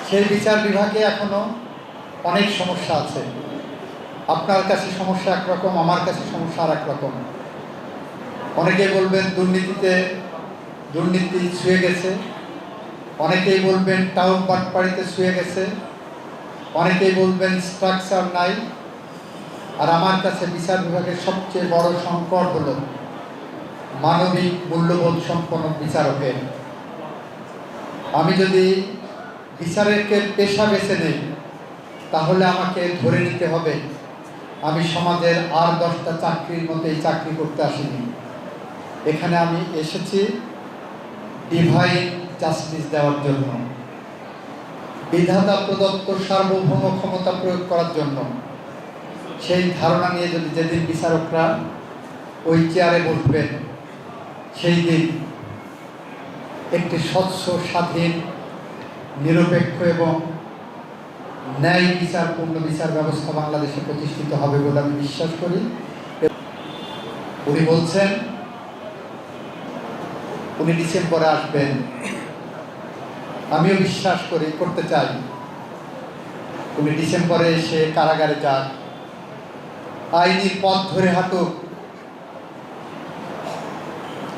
সেই বিচার বিভাগে এখনো অনেক সমস্যা আছে। আপনার কাছে সমস্যা একরকম, আমার কাছে সমস্যা আর একরকম। অনেকেই বলবেন দুর্নীতি ছুঁয়ে গেছে, অনেকেই বলবেন টাউন বাটপাড়িতে ছুঁয়ে গেছে, অনেকেই বলবেন স্ট্রাকচার নাই। আর আমার কাছে বিচার বিভাগের সবচেয়ে বড় সংকট হলো মানবিক মূল্যবোধ সম্পন্ন বিচারকের। আমি যদি বিচারের পেশা বেছে নেই, তাহলে আমাকে ধরে নিতে হবে আমি সমাজের আর 10টা চাকরির মধ্যে চাকরি করতে আসিনি। এখানে আমি এসেছি ডিভাইন জাস্টিস দেওয়ার জন্য, বিধাতা প্রদত্ত সার্বভৌম ক্ষমতা প্রয়োগ করার জন্য। সেই ধারণা নিয়ে যদি যেদিন বিচারকরা ওই চেয়ারে বসবেন, সেই দিন একটি স্বচ্ছ, স্বাধীন, নিরপেক্ষ এবং ন্যায় বিচারপূর্ণ বিচার ব্যবস্থা বাংলাদেশে প্রতিষ্ঠিত হবে বলে আমি বিশ্বাস করি। উনি বলছেন উনি ডিসেম্বরে আসবেন, আমিও বিশ্বাস করতে চাই উনি ডিসেম্বরে এসে কারাগারে যান, আইনের পথ ধরে হাঁটুক।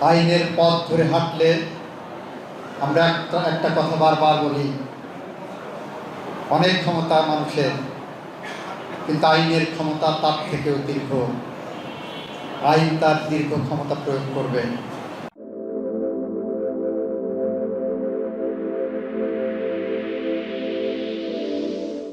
আইনের পথ ধরে হাঁটলে আমরা একটা কথা বারবার বলি, অনেক ক্ষমতা মানুষের, কিন্তু আইনের ক্ষমতা তার থেকেও দীর্ঘ। আইন তার দীর্ঘ ক্ষমতা প্রয়োগ করবে।